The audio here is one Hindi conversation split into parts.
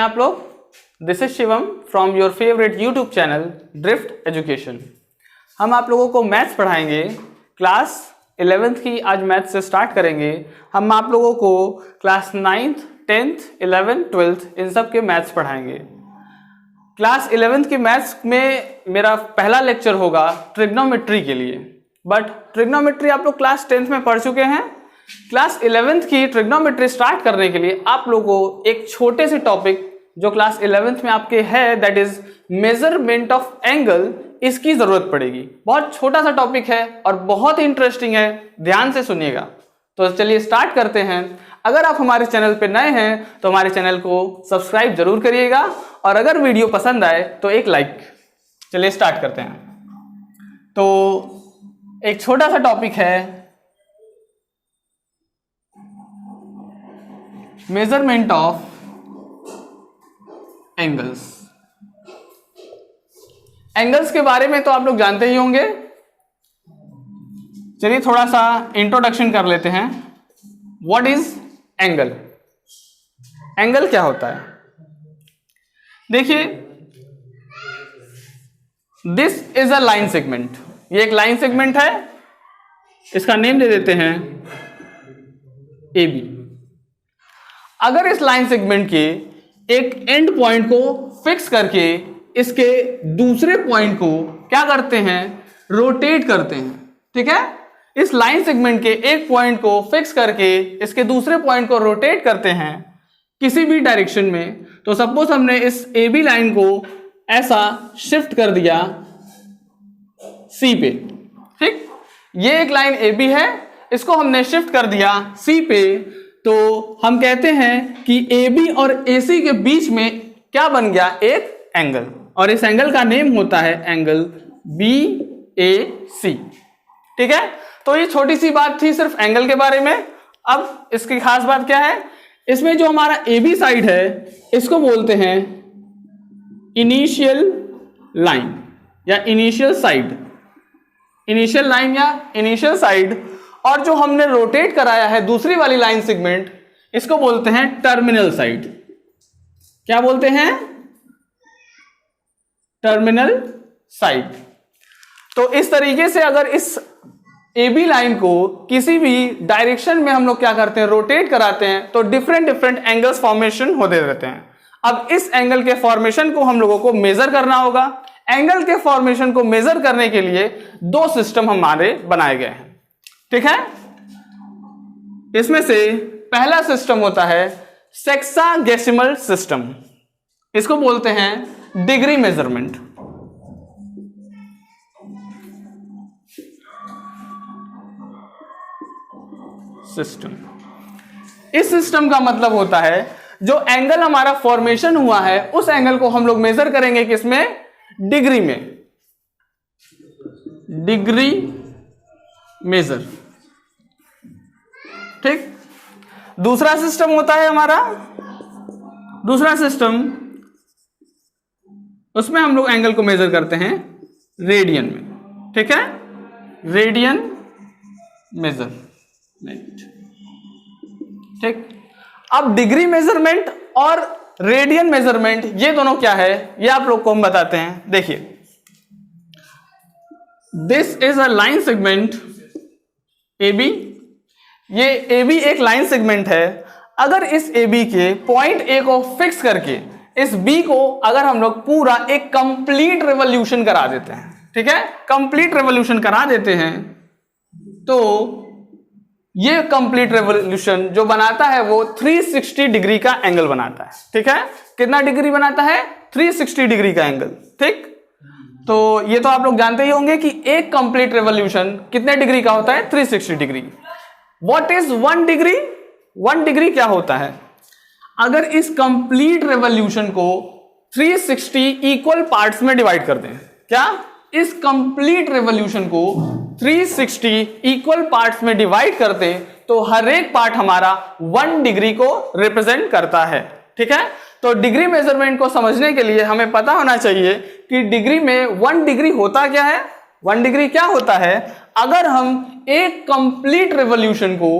आप लोग? This is Shivam from your favourite YouTube channel drift education. हम आप लोगों को मैथ्स पढ़ाएंगे। क्लास 11th की आज मैथ्स से स्टार्ट करेंगे। हम आप लोगों को class 9th, 10th, 11th, 12th इन सब के मैथ्स पढ़ाएंगे। क्लास 11th की मैथ्स में मेरा पहला लेक्चर होगा ट्रिग्नोमेट्री के लिए, बट ट्रिग्नोमेट्री आप लोग क्लास 10th में पढ़ चुके हैं। क्लास 11th की ट्रिग्नोमेट्री स्टार्ट करने के लिए आप लोगों को एक छोटे से टॉपिक जो क्लास 11th में आपके है, that is measurement of angle, इसकी जरूरत पड़ेगी। बहुत छोटा सा टॉपिक है और बहुत ही इंटरेस्टिंग है, ध्यान से सुनिएगा। तो चलिए स्टार्ट करते हैं। अगर आप हमारे चैनल पे नए हैं तो हमारे चैनल को सब्सक्राइब जरूर करिएगा और अगर वीडियो पसंद आए तो एक लाइक। चलिए स्टार्ट करते हैं। तो एक छोटा सा टॉपिक है मेजरमेंट ऑफ एंगल्स। एंगल्स के बारे में तो आप लोग जानते ही होंगे। चलिए थोड़ा सा इंट्रोडक्शन कर लेते हैं। What is angle? एंगल क्या होता है? देखिए, this is a line segment. ये एक लाइन सेगमेंट है, इसका नेम दे देते हैं ए बी। अगर इस लाइन सेगमेंट के एक एंड पॉइंट को फिक्स करके इसके दूसरे पॉइंट को क्या करते हैं, रोटेट करते हैं, ठीक है। इस लाइन सेगमेंट के एक पॉइंट को फिक्स करके इसके दूसरे पॉइंट को रोटेट करते हैं किसी भी डायरेक्शन में। तो सपोज हमने इस ए बी लाइन को ऐसा शिफ्ट कर दिया सी पे, ठीक। ये एक लाइन ए बी है, इसको हमने शिफ्ट कर दिया सी पे, तो हम कहते हैं कि ए बी और ए सी के बीच में क्या बन गया, एक एंगल, और इस एंगल का नेम होता है एंगल बी ए सी, ठीक है। तो ये छोटी सी बात थी सिर्फ एंगल के बारे में। अब इसकी खास बात क्या है, इसमें जो हमारा ए बी साइड है इसको बोलते हैं इनिशियल लाइन या इनिशियल साइड, इनिशियल लाइन या इनिशियल साइड। और जो हमने रोटेट कराया है दूसरी वाली लाइन सेगमेंट, इसको बोलते हैं टर्मिनल साइड। क्या बोलते हैं? Terminal side. तो इस तरीके से अगर इस ए बी लाइन को किसी भी डायरेक्शन में हम लोग क्या करते हैं, रोटेट कराते हैं, तो डिफरेंट डिफरेंट एंगल्स फॉर्मेशन होते रहते हैं। अब इस एंगल के फॉर्मेशन को हम लोगों को मेजर करना होगा। एंगल के फॉर्मेशन को मेजर करने के लिए दो सिस्टम हमारे बनाए गए हैं, ठीक है। इसमें से पहला सिस्टम होता है सेक्साडेसिमल सिस्टम। इसको बोलते हैं डिग्री मेजरमेंट। सिस्टम, इस सिस्टम का मतलब होता है जो एंगल हमारा फॉर्मेशन हुआ है उस एंगल को हम लोग मेजर करेंगे किसमें, डिग्री में, डिग्री मेजर, ठीक। दूसरा सिस्टम होता है हमारा, दूसरा सिस्टम, उसमें हम लोग एंगल को मेजर करते हैं रेडियन में, ठीक है, रेडियन मेजरमेंट, ठीक। अब डिग्री मेजरमेंट और रेडियन मेजरमेंट ये दोनों क्या है, ये आप लोग को हम बताते हैं। देखिए, this is a line segment A B. ये ए बी एक लाइन सेगमेंट है। अगर इस ए बी के पॉइंट ए को फिक्स करके इस बी को अगर हम लोग पूरा एक कंप्लीट रेवोल्यूशन करा देते हैं, ठीक है, कंप्लीट रेवोल्यूशन करा देते हैं, तो ये कंप्लीट रेवोल्यूशन जो बनाता है वो 360 डिग्री का एंगल बनाता है, ठीक है। कितना डिग्री बनाता है? 360 डिग्री का एंगल, ठीक। तो ये तो आप लोग जानते ही होंगे कि एक कंप्लीट रेवोल्यूशन कितने डिग्री का होता है, 360 degree. What is 1 degree? 1 degree क्या होता है? अगर इस कंप्लीट रेवोल्यूशन को 360 इक्वल पार्ट्स में डिवाइड कर दें, क्या इस कंप्लीट रेवोल्यूशन को 360 इक्वल पार्ट्स में डिवाइड करते, तो हर एक पार्ट हमारा 1 डिग्री को रिप्रेजेंट करता है, ठीक है। तो डिग्री मेजरमेंट को समझने के लिए हमें पता होना चाहिए कि डिग्री में 1 डिग्री होता क्या है। 1 डिग्री क्या होता है? अगर हम एक कंप्लीट रेवोल्यूशन को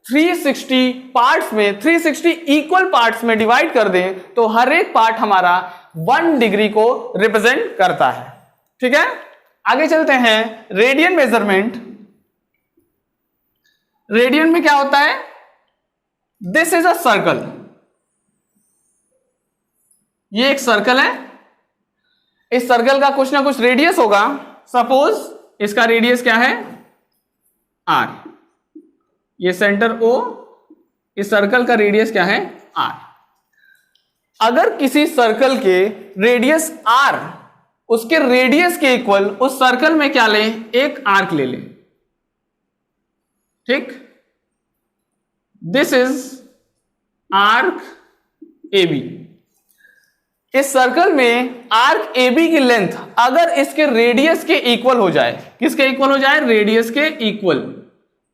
360 पार्ट्स में, 360 इक्वल पार्ट्स में डिवाइड कर दें तो हर एक पार्ट हमारा 1 डिग्री को रिप्रेजेंट करता है। ठीक है, आगे चलते हैं। रेडियन मेजरमेंट, रेडियन में क्या होता है? दिस इज अ सर्कल, ये एक सर्कल है, इस सर्कल का कुछ ना कुछ रेडियस होगा। सपोज इसका रेडियस क्या है? r, ये सेंटर O, इस सर्कल का रेडियस क्या है? r। अगर किसी सर्कल के रेडियस r उसके रेडियस के इक्वल उस सर्कल में क्या लें? एक आर्क ले लें। ठीक, दिस इज आर्क AB। इस सर्कल में आर्क AB की लेंथ अगर इसके रेडियस के इक्वल हो जाए, किसके इक्वल हो जाए? रेडियस के equal,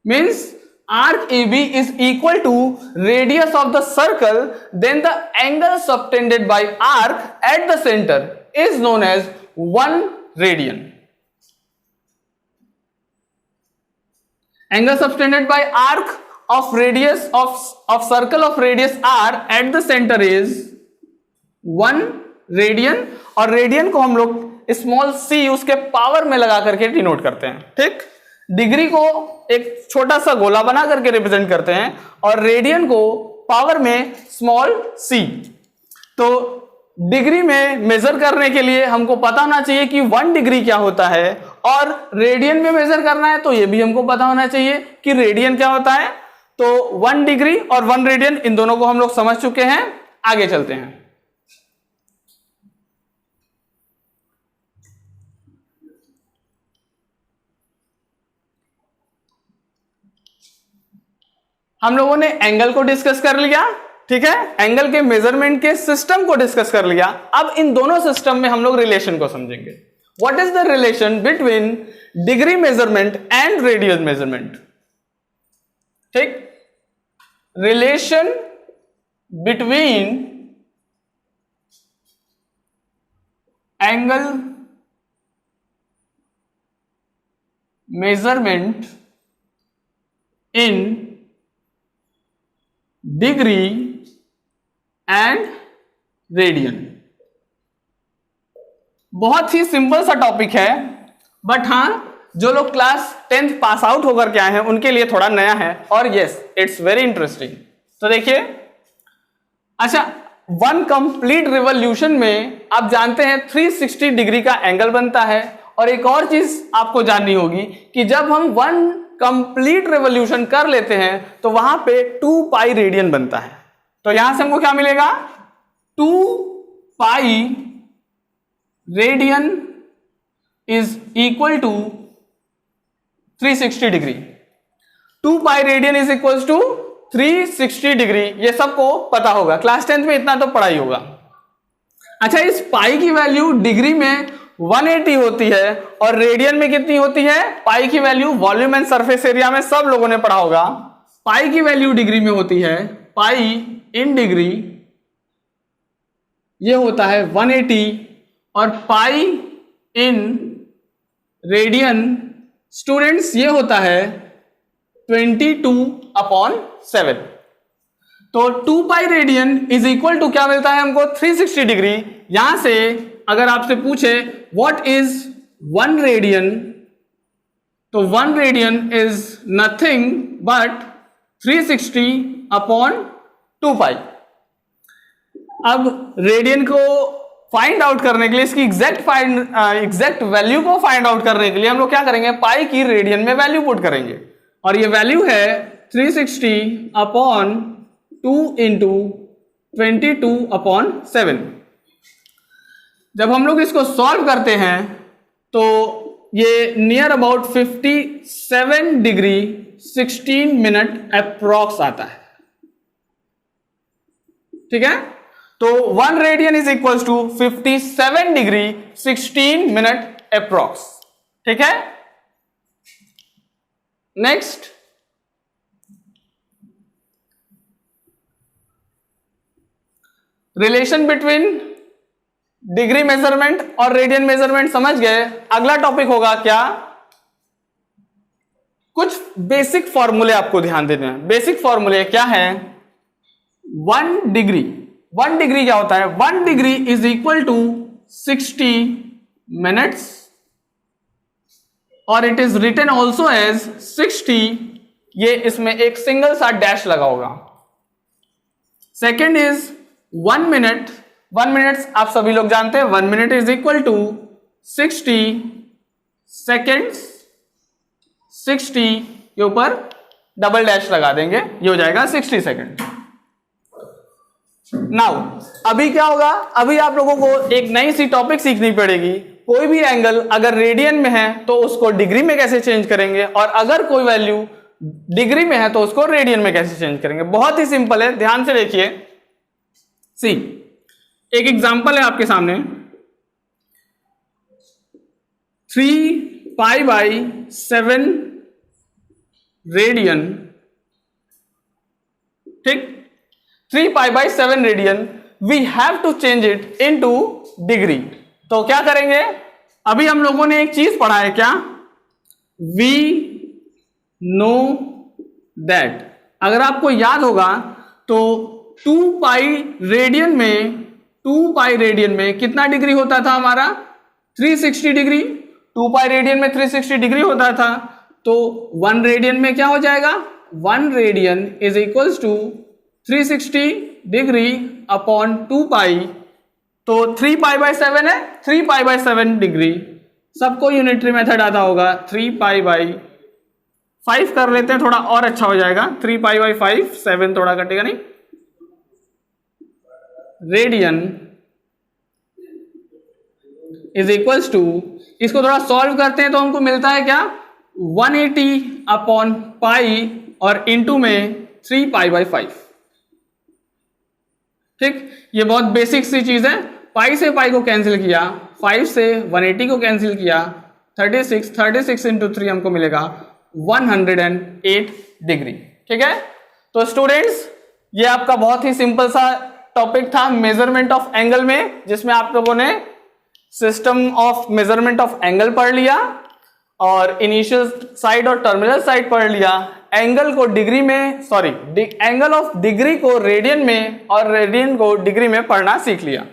means arc AB is equal to radius of the circle, then the angle subtended by arc at the center is known as 1 radian. Angle subtended by arc of radius of circle of radius r at the center is 1 radian, और रेडियन को हम लोग स्मॉल c उसके पावर में लगा करके डिनोट करते हैं। ठीक, डिग्री को एक छोटा सा गोला बना करके रिप्रेजेंट करते हैं और रेडियन को पावर में स्मॉल c। तो डिग्री में मेजर करने के लिए हमको पता होना चाहिए कि 1 डिग्री क्या होता है, और रेडियन में मेजर करना है तो ये भी हमको पता होना चाहिए कि रेडियन क्या होता है। तो 1 डिग्री और 1 रेडियन, इन दोनों को हम लोग समझ चुके हैं। आगे चलते हैं। हम लोगों ने एंगल को डिस्कस कर लिया। ठीक है, एंगल के मेजरमेंट के सिस्टम को डिस्कस कर लिया। अब इन दोनों सिस्टम में हम लोग रिलेशन को समझेंगे। What is the relation between degree measurement and radian measurement? ठीक, relation between angle measurement in degree and radian. बहुत ही सिंपल सा टॉपिक है, बट हाँ, जो लोग क्लास 10th पास आउट होकर के आए हैं उनके लिए थोड़ा नया है, और यस, इट्स वेरी इंटरेस्टिंग। तो देखिए, अच्छा, 1 कंप्लीट रिवॉल्यूशन में आप जानते हैं 360 डिग्री का एंगल बनता है। और एक और चीज आपको जाननी होगी कि जब हम 1 कंप्लीट रिवॉल्यूशन कर लेते हैं तो वहां पे 2 पाई रेडियन बनता है। तो यहां से हमको क्या मिलेगा? 2 pi radian is equal to 360 degree. 2 pi radian is equal to 360 degree, ये सबको पता होगा, क्लास 10th में इतना तो पढ़ा ही होगा। अच्छा, इस पाई की वैल्यू डिग्री में 180 होती है और रेडियन में कितनी होती है? पाई की value volume and surface area में सब लोगों ने पढ़ा होगा। पाई की वैल्यू डिग्री में होती है, पाई इन डिग्री ये होता है 180, और पाई इन रेडियन स्टूडेंट्स ये होता है 22/7। तो 2 pi radian is equal to क्या मिलता है हमको? 360 डिग्री। यहां से अगर आपसे पूछे व्हाट इज 1 रेडियन, तो 1 रेडियन इज नथिंग बट 360/2 पाई। अब रेडियन को फाइंड आउट करने के लिए, इसकी एग्जैक्ट वैल्यू को फाइंड आउट करने के लिए हम लोग क्या करेंगे? पाई की रेडियन में वैल्यू पुट करेंगे, और ये वैल्यू है 360/2 इंटू 22/7। जब हम लोग इसको सॉल्व करते हैं तो ये near about 57 degree 16 minute approx आता है। ठीक है, तो 1 radian is equal to 57 degree 16 minute approx. ठीक है, next, relation between degree measurement और रेडियन मेजरमेंट समझ गए। अगला टॉपिक होगा क्या? कुछ बेसिक फॉर्मूले आपको ध्यान देने हैं। बेसिक फॉर्मूले क्या है? 1 डिग्री, 1 डिग्री क्या होता है? 1 degree is equal to 60 minutes, और it is written also as 60, ये इसमें एक सिंगल सा डैश लगा होगा। सेकेंड इज 1 मिनट, 1 मिनट आप सभी लोग जानते हैं, 1 minute is equal to 60 seconds, 60 के ऊपर डबल डैश लगा देंगे, ये हो जाएगा 60 सेकेंड। नाउ अभी क्या होगा? अभी आप लोगों को एक नई सी टॉपिक सीखनी पड़ेगी। कोई भी एंगल अगर रेडियन में है तो उसको डिग्री में कैसे चेंज करेंगे, और अगर कोई वैल्यू डिग्री में है तो उसको रेडियन में कैसे चेंज करेंगे। बहुत ही सिंपल है, ध्यान से देखिए। सी, एक एग्जांपल है आपके सामने, 3π/7 रेडियन, ठीक, 3π/7 radian, we have to change it into degree. तो क्या करेंगे? अभी हम लोगों ने एक चीज पढ़ा है, क्या? वी नो दैट, अगर आपको याद होगा तो 2π रेडियन में कितना डिग्री होता था हमारा? 360 डिग्री। 2π रेडियन में 360 डिग्री होता था, तो 1 रेडियन में क्या हो जाएगा? 1 radian is equals to 360 degree upon 2π, तो 3π/7 है, 3π/7 डिग्री। सबको यूनिटरी मेथड आता होगा, 3π/5 कर लेते हैं, थोड़ा और अच्छा हो जाएगा। 3π/5, 7 थोड़ा कटेगा नहीं, रेडियन इज इक्वल्स टू, इसको थोड़ा सॉल्व करते हैं तो हमको मिलता है क्या? 180 अपॉन पाई और इंटू में 3π/5। ठीक, ये बहुत बेसिक सी चीज है। पाई से पाई को कैंसिल किया, 5 से 180 को कैंसिल किया, 36 इंटू 3 हमको मिलेगा 108 डिग्री। ठीक है, तो स्टूडेंट्स ये आपका बहुत ही सिंपल सा टॉपिक था मेजरमेंट ऑफ एंगल में, जिसमें आप लोगों ने system of measurement of angle पढ़ लिया और इनिशियल साइड और टर्मिनल साइड पढ़ लिया। एंगल को डिग्री में, एंगल ऑफ डिग्री को रेडियन में और रेडियन को डिग्री में पढ़ना सीख लिया।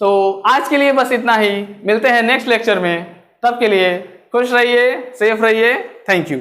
तो आज के लिए बस इतना ही, मिलते हैं नेक्स्ट लेक्चर में, तब के लिए खुश रहिए, सेफ रहिए, थैंक यू।